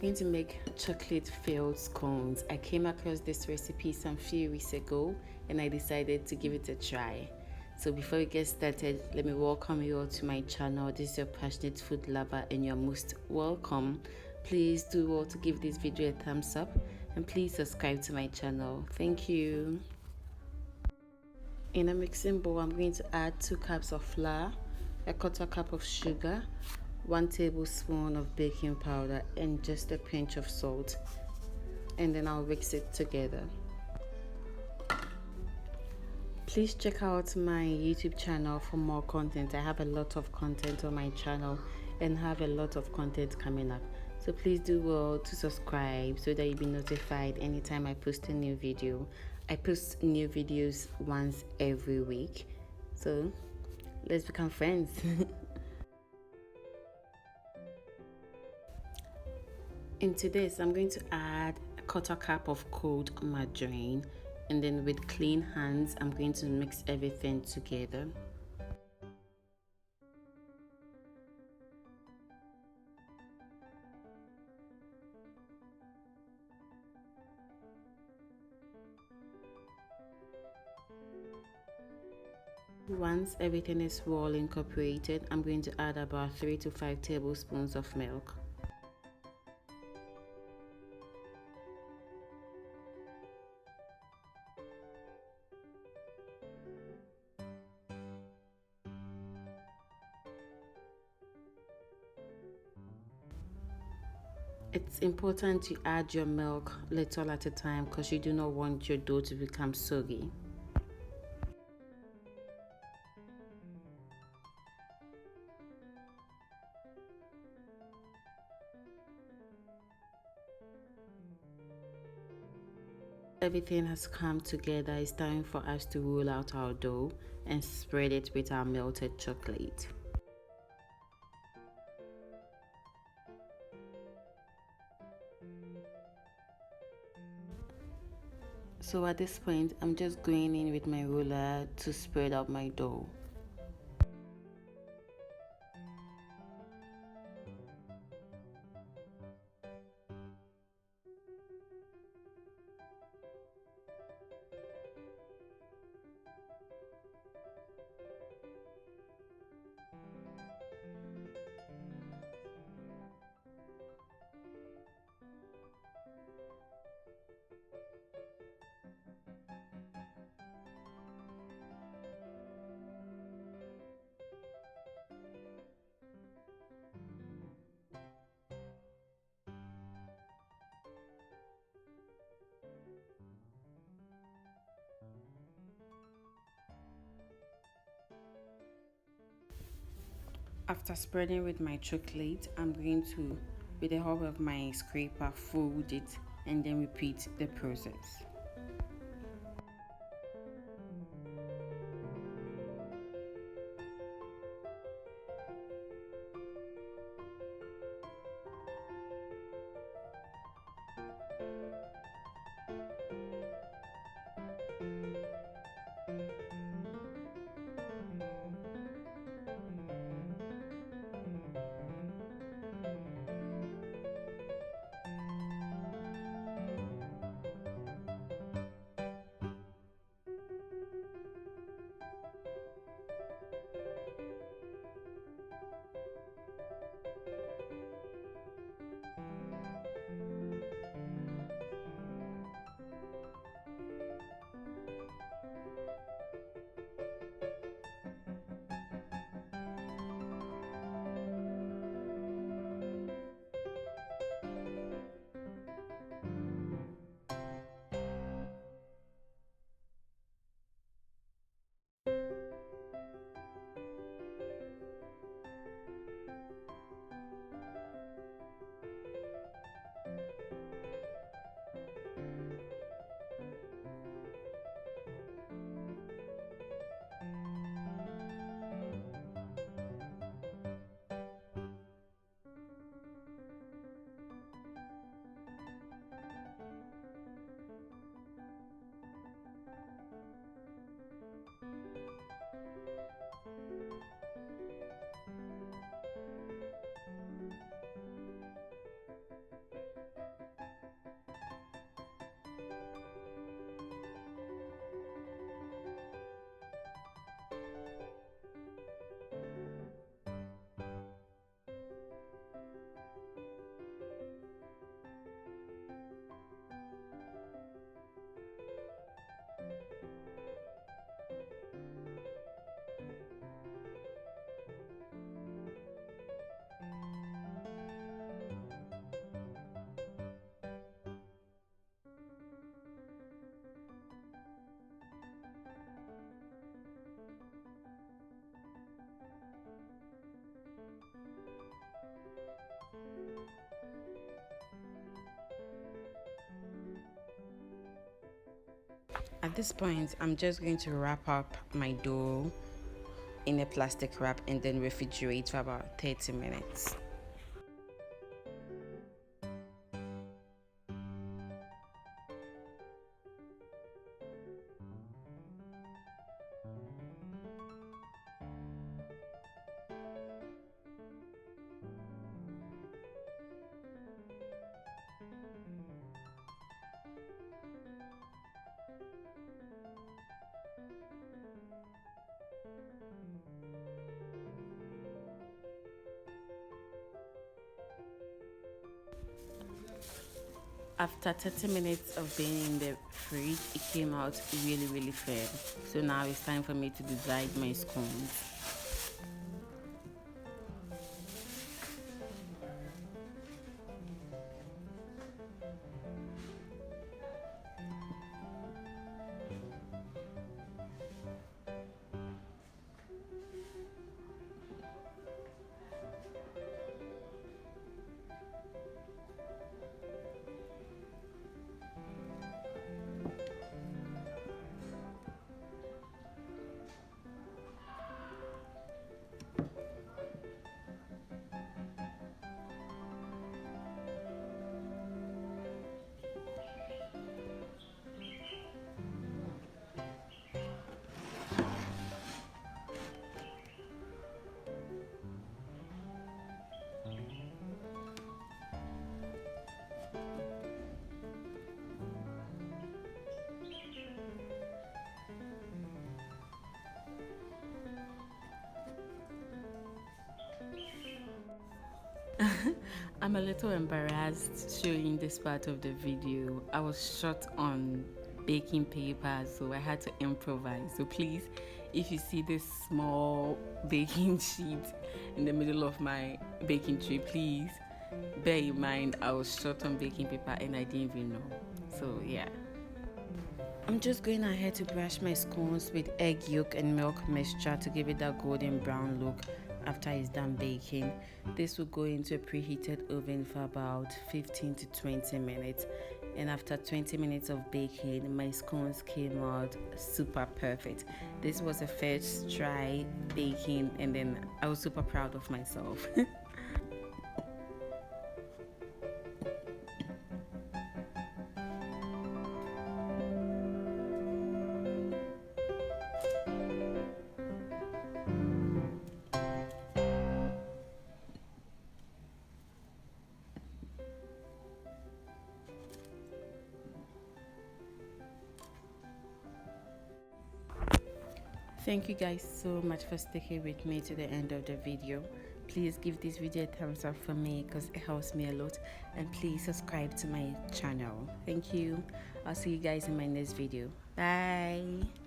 Going to make chocolate filled scones. I came across this recipe some few weeks ago and I decided to give it a try. So before we get started, let me welcome you all to my channel. This is your passionate food lover and you're most welcome. Please do well to give this video a thumbs up and please subscribe to my channel. Thank you. In a mixing bowl, I'm going to add 2 cups of flour, a 1/4 cup of sugar, 1 tablespoon of baking powder, and just a pinch of salt. And then I'll mix it together. Please check out my YouTube channel for more content. I have a lot of content on my channel and have a lot of content coming up. So please do well to subscribe so that you'll be notified anytime I post a new video. I post new videos once every week. So let's become friends. Into this, I'm going to add a 1/4 cup of cold margarine, and then with clean hands, I'm going to mix everything together. Once everything is well incorporated, I'm going to add about 3 to 5 tablespoons of milk. It's important to add your milk little at a time because you do not want your dough to become soggy. Everything has come together. It's time for us to roll out our dough and spread it with our melted chocolate. So at this point, I'm just going in with my roller to spread out my dough. After spreading with my chocolate, I'm going to, with the help of my scraper, fold it and then repeat the process. At this point, I'm just going to wrap up my dough in a plastic wrap and then refrigerate for about 30 minutes. After 30 minutes of being in the fridge, it came out really firm. So now it's time for me to divide my scones. I'm a little embarrassed showing this part of the video. I was short on baking paper, so I had to improvise. So please, if you see this small baking sheet in the middle of my baking tray, please bear in mind I was short on baking paper and I didn't even know. So yeah. I'm just going ahead to brush my scones with egg yolk and milk mixture to give it that golden brown look after it's done baking. This will go into a preheated oven for about 15 to 20 minutes. And after 20 minutes of baking, my scones came out super perfect. This was a first try baking, and then I was super proud of myself. Thank you guys so much for sticking with me to the end of the video. Please give this video a thumbs up for me because it helps me a lot, and please subscribe to my channel. Thank you. I'll see you guys in my next video. Bye.